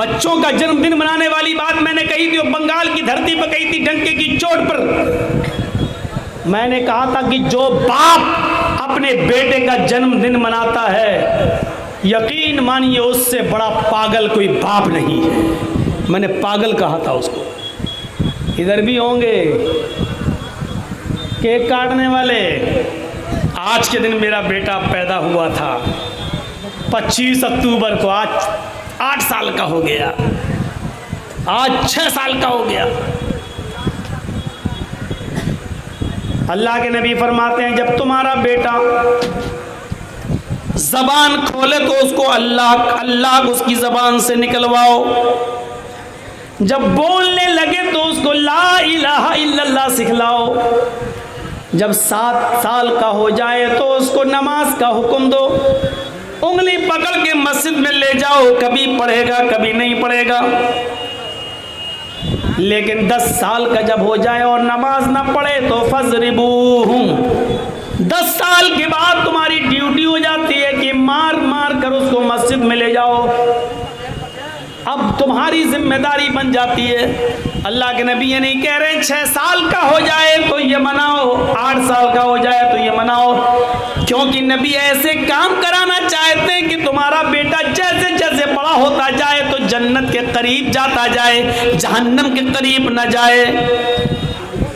बच्चों का जन्मदिन मनाने वाली बात मैंने कही थी, वो बंगाल की धरती पर कही थी, डंके की चोट पर। मैंने कहा था कि जो बाप अपने बेटे का जन्मदिन मनाता है, यकीन मानिए उससे बड़ा पागल कोई बाप नहीं है। मैंने पागल कहा था उसको। इधर भी होंगे केक काटने वाले। आज के दिन मेरा बेटा पैदा हुआ था 25 अक्टूबर को, आज 8 साल का हो गया, आज 6 साल का हो गया। अल्लाह के नबी फरमाते हैं जब तुम्हारा बेटा जबान खोले तो उसको अल्लाह अल्लाह उसकी जबान से निकलवाओ। जब बोलने लगे तो उसको ला इलाहा इल्लल्लाह सिखलाओ। जब 7 साल का हो जाए तो उसको नमाज का हुक्म दो। उंगली पकड़ के मस्जिद में ले जाओ, कभी पढ़ेगा कभी नहीं पढ़ेगा। लेकिन 10 साल का जब हो जाए और नमाज ना पढ़े तो फजरिबूहुम, 10 साल के बाद तुम्हारी ड्यूटी हो जाती है कि मार मार कर उसको मस्जिद में ले जाओ। अब तुम्हारी जिम्मेदारी बन जाती है। अल्लाह के नबी ये नहीं कह रहे 6 साल का हो जाए तो ये मनाओ, 8 साल का हो जाए तो ये मनाओ, क्योंकि नबी ऐसे काम कराना चाहते हैं कि तुम्हारा बेटा जैसे जैसे बड़ा होता जाए तो जन्नत के करीब जाता जाए, जहन्नम के करीब न जाए।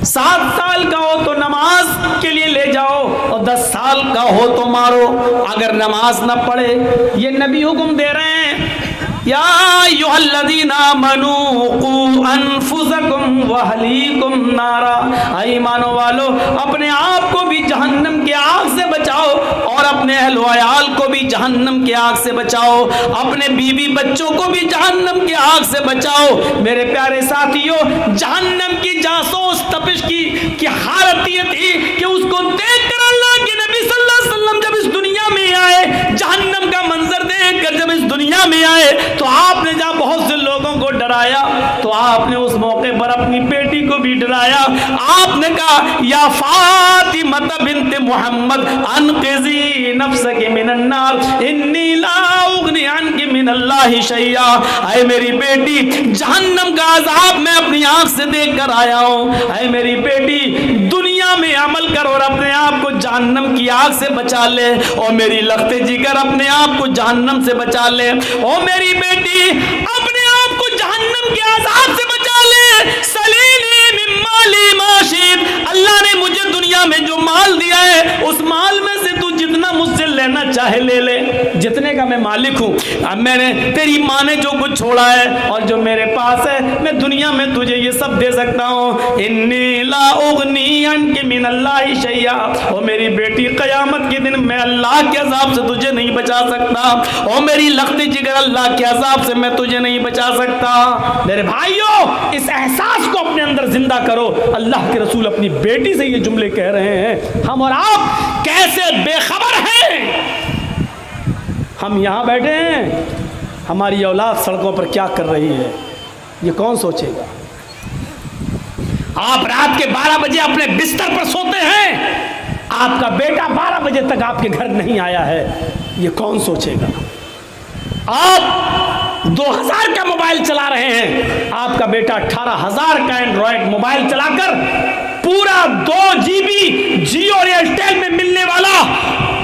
7 साल का हो तो नमाज के लिए ले जाओ और 10 साल का हो तो मारो अगर नमाज न पढ़े। ये नबी हुक्म दे रहे हैं या अय्युहल्लज़ीना आमनू क़ू अनफुसकुम व अहलीकुम नारा, ईमानो वालो अपने आप को भी जहन्नम की आग से बचाओ और अपने अहल व अयाल को भी जहन्नम की आग से बचाओ, अपने बीवी बच्चों को भी जहन्नम की आग से बचाओ। मेरे प्यारे साथियों, जहन्नम की जासूस तपिश की हालत ये थी कि उसको देखकर अल्लाह के नबी सल्लल्लाहु अलैहि वसल्लम जब इस दुनिया में आए, जहन्नम का मंजर देखकर जब इस दुनिया में आए तो आपने जहाँ बहुत से लोगों को डराया तो आपने उस मौके पर अपनी बेटी को भी डराया। आपने कहा या फातिमा बिन्त मोहम्मद अनक़िज़ी नफ्सकी मिनन नार इन्नी ला उग़नी अन्की मिनल्लाहि शैया। ऐ मेरी बेटी, जहन्नम का अज़ाब मैं अपनी आंख से देख कर आया हूँ। ऐ मेरी बेटी, दुनिया में अमल कर और अपने आप को जहन्नम की आग से बचा ले। और मेरी लख्ते जिगर, अपने आप को जहन्नम से बचा ले। और मेरी बेटी, अपने आप को जहन्नम के अज़ाब से बचा ले। सलीनी मिन माली मा शीत, अल्लाह ने मुझे दुनिया में जो माल दिया है उस माल में से तू जितना मुझसे लेना चाहे ले ले, जितने का मैं मालिक हूँ। अब मैंने तेरी माँ ने जो कुछ छोड़ा है और जो मेरे पास है मैं दुनिया में तुझे ये सब दे सकता हूँ। इन्नी ला उग़नी अन्की मिनल्लाहि शैया। और मेरी बेटी, क़यामत के दिन मैं अल्लाह के अज़ाब से तुझे नहीं बचा सकता। और मेरी लख्ती जिगर, अल्लाह के अज़ाब से मैं तुझे नहीं बचा सकता। मेरे भाइयों, इस एहसास को अपने अंदर जिंदा करो। अल्लाह के रसूल अपनी बेटी से ये जुमले कह रहे हैं। हम और आप कैसे बेखबर हैं। हम यहाँ बैठे हैं, हमारी औलाद सड़कों पर क्या कर रही है ये कौन सोचेगा। आप रात के 12 बजे अपने बिस्तर पर सोते हैं, आपका बेटा 12 बजे तक आपके घर नहीं आया है, ये कौन सोचेगा। आप 2000 का मोबाइल चला रहे हैं, आपका बेटा 18,000 का एंड्रॉयड मोबाइल चलाकर पूरा 2 GB जियो और एयरटेल में मिलने वाला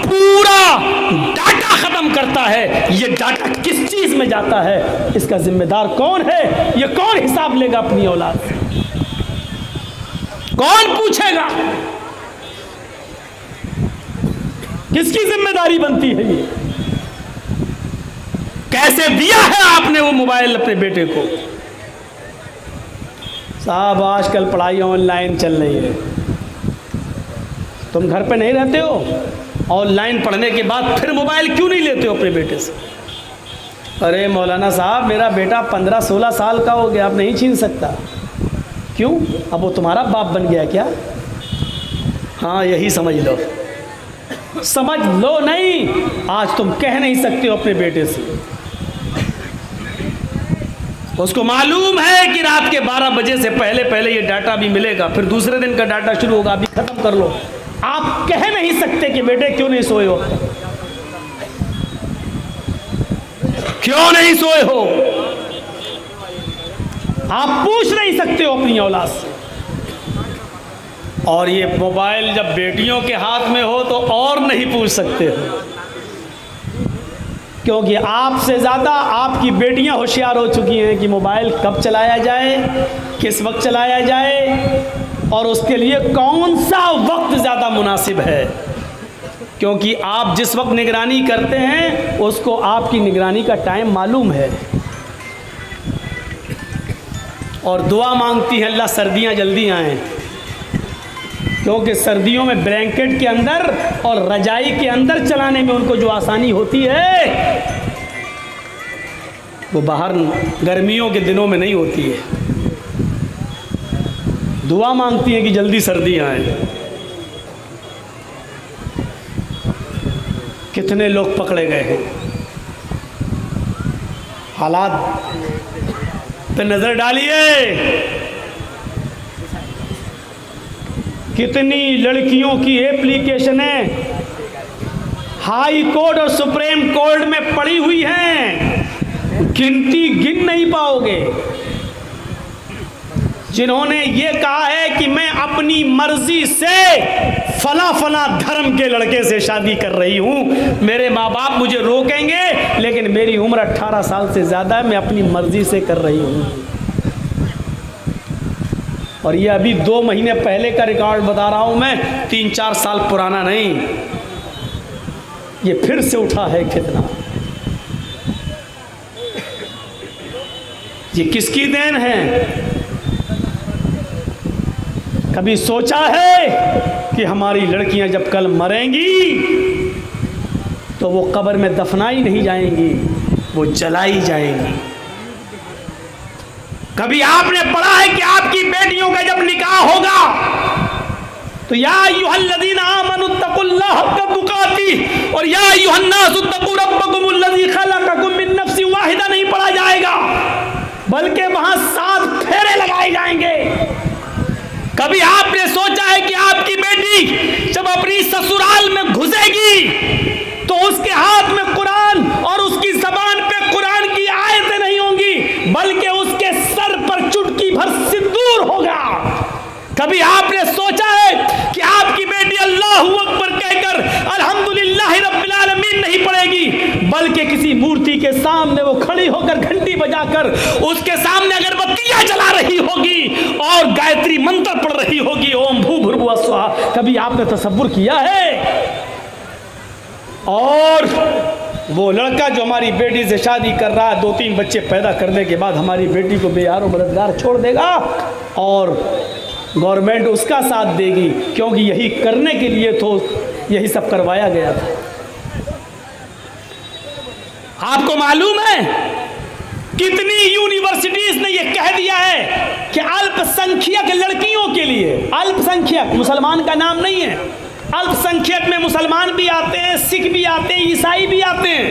पूरा डाटा खत्म करता है। ये डाटा किस चीज में जाता है, इसका जिम्मेदार कौन है, ये कौन हिसाब लेगा अपनी औलाद से, कौन पूछेगा, किसकी जिम्मेदारी बनती है ये। कैसे दिया है आपने वो मोबाइल अपने बेटे को। साहब, आजकल पढ़ाई ऑनलाइन चल रही है, तुम घर पे नहीं रहते हो, ऑनलाइन पढ़ने के बाद फिर मोबाइल क्यों नहीं लेते हो अपने बेटे से। अरे मौलाना साहब, मेरा बेटा 15-16 साल का हो गया, अब नहीं छीन सकता। क्यों, अब वो तुम्हारा बाप बन गया क्या। हाँ, यही समझ लो, समझ लो। नहीं, आज तुम कह नहीं सकते हो अपने बेटे से। उसको मालूम है कि रात के 12 बजे से पहले पहले ये डाटा भी मिलेगा, फिर दूसरे दिन का डाटा शुरू होगा, अभी खत्म कर लो। आप कह नहीं सकते कि बेटे क्यों नहीं सोए हो, क्यों नहीं सोए हो। आप पूछ नहीं सकते हो अपनी औलाद से। और ये मोबाइल जब बेटियों के हाथ में हो तो और नहीं पूछ सकते हो, क्योंकि आपसे ज़्यादा आपकी बेटियां होशियार हो चुकी हैं कि मोबाइल कब चलाया जाए, किस वक्त चलाया जाए, और उसके लिए कौन सा वक्त ज़्यादा मुनासिब है। क्योंकि आप जिस वक्त निगरानी करते हैं उसको आपकी निगरानी का टाइम मालूम है, और दुआ मांगती है अल्लाह सर्दियां जल्दी आएँ, क्योंकि सर्दियों में ब्लैंकेट के अंदर और रजाई के अंदर चलाने में उनको जो आसानी होती है वो बाहर गर्मियों के दिनों में नहीं होती है। दुआ मांगती है कि जल्दी सर्दियां आए। कितने लोग पकड़े गए हैं, हालात पे नजर डालिए। कितनी लड़कियों की एप्लीकेशनें हाई कोर्ट और सुप्रीम कोर्ट में पड़ी हुई हैं, गिनती गिन नहीं पाओगे, जिन्होंने ये कहा है कि मैं अपनी मर्जी से फला फला धर्म के लड़के से शादी कर रही हूं, मेरे माँ बाप मुझे रोकेंगे लेकिन मेरी उम्र 18 साल से ज़्यादा है, मैं अपनी मर्जी से कर रही हूं। और ये अभी 2 महीने पहले का रिकॉर्ड बता रहा हूं मैं, 3-4 साल पुराना नहीं, ये फिर से उठा है। कितना ये किसकी देन है? कभी सोचा है कि हमारी लड़कियां जब कल मरेंगी तो वो कब्र में दफनाई नहीं जाएंगी, वो जलाई जाएंगी। कभी आपने पढ़ा है कि आपकी बेटियों का जब निकाह होगा तो या अय्युहल्लज़ीना आमनुत्तकुल्लाह हक़्क़ तुक़ातिह और या अय्युहन्नासुत्तक़ू रब्बकुमुल्लज़ी खलक़कुम मिन नफ्सिन वाहिदा नहीं पढ़ा जाएगा, बल्कि वहां 7 फेरे लगाए जाएंगे। कभी आपने सोचा है कि आपकी बेटी जब अपनी ससुराल में घुसेगी तो उसके हाथ में कुरान और उसकी ज़बान पे कुरान की आयतें नहीं होंगी, बल्कि उसके सर पर चुटकी भर सिंदूर होगा। कभी आपने सोचा है कि आपकी बेटी अल्लाहु अकबर कहकर अल्हम्दुलिल्लाह रब्बिल आलमीन नहीं पढ़ेगी, बल्कि किसी मूर्ति के सामने वो खड़ी होकर घंटी बजाकर उसके सामने अगरबत्तियां जला रही होगी और गायत्री मंत्र पढ़ रही होगी, ओम भूर्भुवः स्वः। कभी आपने तसव्वुर किया है? और वो लड़का जो हमारी बेटी से शादी कर रहा है, 2-3 बच्चे पैदा करने के बाद हमारी बेटी को बेयार और मददगार छोड़ देगा और गवर्नमेंट उसका साथ देगी, क्योंकि यही करने के लिए तो यही सब करवाया गया था। आपको मालूम है कितनी यूनिवर्सिटीज ने यह कह दिया है कि अल्पसंख्यक लड़कियों के लिए, अल्पसंख्यक मुसलमान का नाम नहीं है, अल्पसंख्यक में मुसलमान भी आते हैं, सिख भी आते हैं, ईसाई भी आते हैं,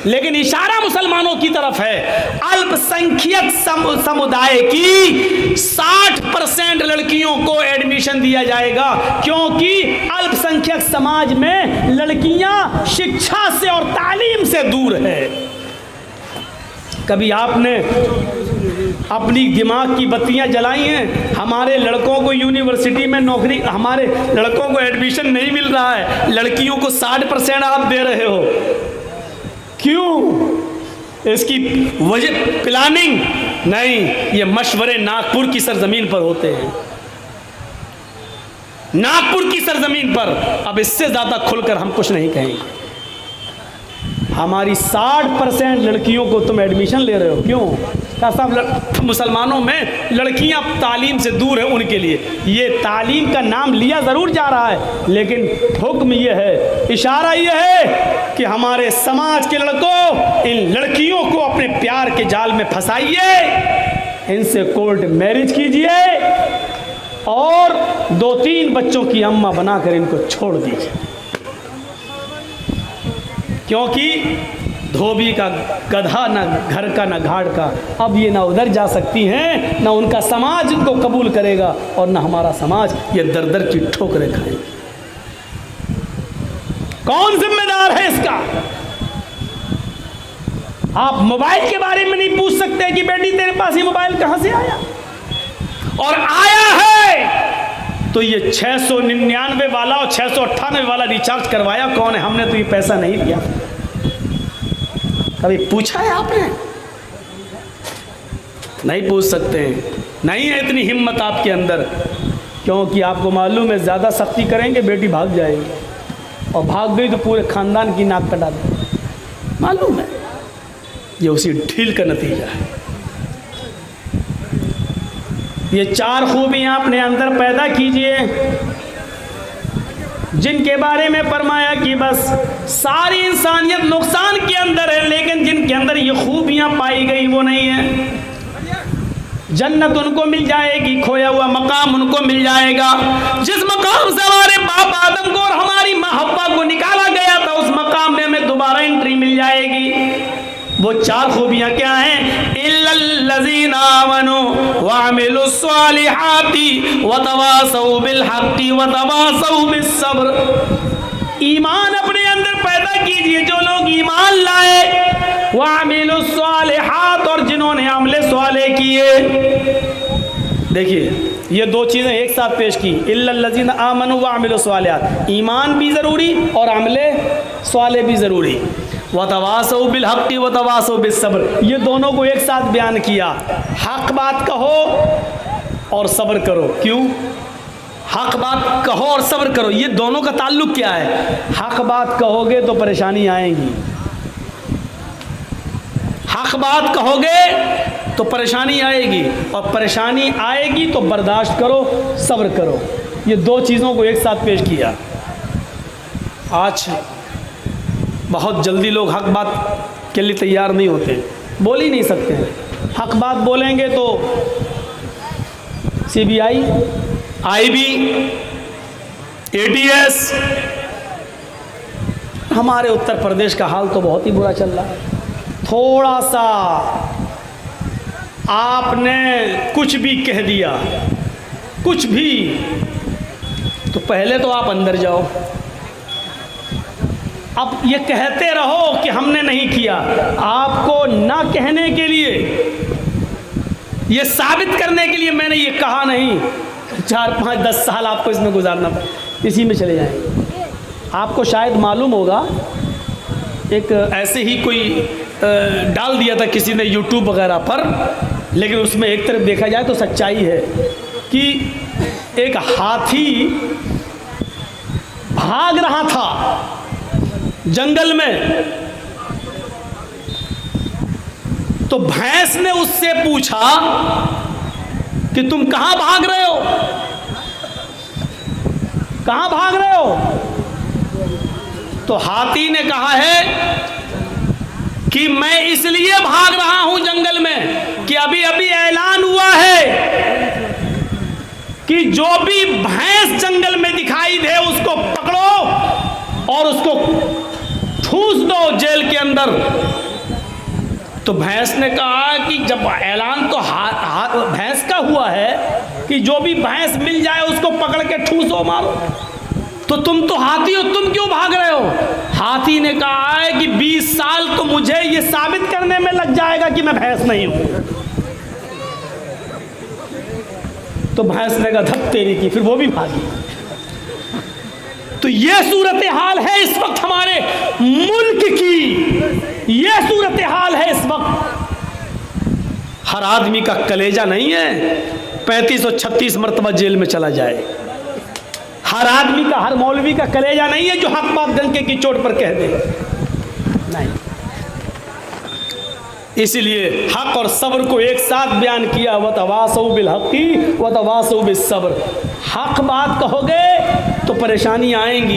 लेकिन इशारा मुसलमानों की तरफ है। अल्पसंख्यक समुदाय की 60% लड़कियों को एडमिशन दिया जाएगा, क्योंकि अल्पसंख्यक समाज में लड़कियां शिक्षा से और तालीम से दूर है। कभी आपने अपनी दिमाग की बत्तियां जलाई हैं? हमारे लड़कों को यूनिवर्सिटी में नौकरी, हमारे लड़कों को एडमिशन नहीं मिल रहा है, लड़कियों को 60% आप दे रहे हो, क्यों? इसकी वजह प्लानिंग नहीं, ये मशवरे नागपुर की सरजमीन पर होते हैं, नागपुर की सरजमीन पर। अब इससे ज़्यादा खुलकर हम कुछ नहीं कहेंगे। हमारी 60% लड़कियों को तुम एडमिशन ले रहे हो, क्यों? क्या सब मुसलमानों में लड़कियां तालीम से दूर है, उनके लिए ये तालीम का नाम लिया ज़रूर जा रहा है, लेकिन हुक्म ये है, इशारा ये है कि हमारे समाज के लड़कों, इन लड़कियों को अपने प्यार के जाल में फंसाइए, इनसे कोर्ट मैरिज कीजिए और 2-3 बच्चों की अम्मा बनाकर इनको छोड़ दीजिए, क्योंकि धोबी का गधा ना घर का ना घाट का। अब ये ना उधर जा सकती हैं, ना उनका समाज इनको कबूल करेगा और ना हमारा समाज ये दर दर की ठोकरें खाएगा। कौन जिम्मेदार है इसका? आप मोबाइल के बारे में नहीं पूछ सकते सकते कि बेटी तेरे पास ये मोबाइल कहाँ से आया, और आया है तो ये 699 वाला और 698 वाला रिचार्ज करवाया कौन है? हमने तो ये पैसा नहीं दिया। कभी पूछा है आपने? नहीं पूछ सकते हैं, नहीं है इतनी हिम्मत आपके अंदर, क्योंकि आपको मालूम है ज़्यादा सख्ती करेंगे बेटी भाग जाएगी, और भाग गई तो पूरे ख़ानदान की नाक कटा देगी। मालूम है, ये उसी ढील का नतीजा है। ये 4 खूबियाँ अपने अंदर पैदा कीजिए जिनके बारे में फरमाया कि बस सारी इंसानियत नुकसान के अंदर है, लेकिन जिनके अंदर ये खूबियाँ पाई गई वो नहीं है। जन्नत उनको मिल जाएगी, खोया हुआ मकाम उनको मिल जाएगा। जिस मकाम से हमारे बाप आदम को और हमारी माँ हव्वा को निकाला गया था, उस मकाम में हमें दोबारा एंट्री मिल जाएगी। वो 4 खूबियाँ क्या हैं? इल्लल्लज़ीना आमनू व अमिलुस्सालिहाति व तवासौ बिल हक़्क़ि व तवासौ बिस सब्र। ईमान अपने अंदर पैदा कीजिए, जो लोग ईमान लाए, व अमिलुस्सालिहात, और जिन्होंने अमले स्वाले किए। देखिए ये 2 चीज़ें एक साथ पेश की, इल्लल्लज़ीना आमनू व अमिलुस्सालिहात, ईमान भी ज़रूरी और अमले स्वाले भी ज़रूरी। वतवासौ बिल हक़्क़ि वतवासौ बिस सब्र, ये दोनों को एक साथ बयान किया। हक बात कहो और सब्र करो। क्यों? हक बात कहो और सब्र करो, ये दोनों का ताल्लुक क्या है? हक बात कहोगे तो परेशानी आएगी, हक बात कहोगे तो परेशानी आएगी, और परेशानी आएगी तो बर्दाश्त करो, सब्र करो। ये 2 चीज़ों को एक साथ पेश किया। आज बहुत जल्दी लोग हक बात के लिए तैयार नहीं होते, बोल ही नहीं सकते हैं। हक बात बोलेंगे तो CBI, IB, ATS। हमारे उत्तर प्रदेश का हाल तो बहुत ही बुरा चल रहा है। थोड़ा सा आपने कुछ भी कह दिया, कुछ भी, तो पहले तो आप अंदर जाओ। अब ये कहते रहो कि हमने नहीं किया, आपको ना कहने के लिए, ये साबित करने के लिए मैंने ये कहा नहीं। 4, 5, 10 साल आपको इसमें गुजारना पड़े, इसी में चले जाएंगे। आपको शायद मालूम होगा, एक ऐसे ही कोई डाल दिया था किसी ने YouTube वगैरह पर, लेकिन उसमें एक तरफ देखा जाए तो सच्चाई है कि एक हाथी भाग रहा था जंगल में, तो भैंस ने उससे पूछा कि तुम कहां भाग रहे हो, कहां भाग रहे हो? तो हाथी ने कहा है कि मैं इसलिए भाग रहा हूं जंगल में कि अभी अभी ऐलान हुआ है कि जो भी भैंस जंगल में दिखाई दे उसको पकड़ो और उसको ठूस दो जेल के अंदर। तो भैंस ने कहा कि जब ऐलान तो भैंस का हुआ है कि जो भी भैंस मिल जाए उसको पकड़ के ठूसो, मारो, तो तुम तो हाथी हो, तुम क्यों भाग रहे हो? हाथी ने कहा है कि 20 साल तो मुझे ये साबित करने में लग जाएगा कि मैं भैंस नहीं हूं। तो भैंस ने कहा धप तेरी की, फिर वो भी भागी। तो ये सूरत हाल है इस वक्त हमारे मुल्क की, ये सूरत हाल है इस वक्त। हर आदमी का कलेजा नहीं है 35 और 36 मरतबा जेल में चला जाए। हर आदमी का, हर मौलवी का कलेजा नहीं है जो हक बात डंके की चोट पर कह दे, नहीं। इसलिए हक और सब्र को एक साथ बयान किया, वतवासौ बिल हक़्क़ि वतवासौ बिस सब्र। हक बात कहोगे तो परेशानी आएंगी।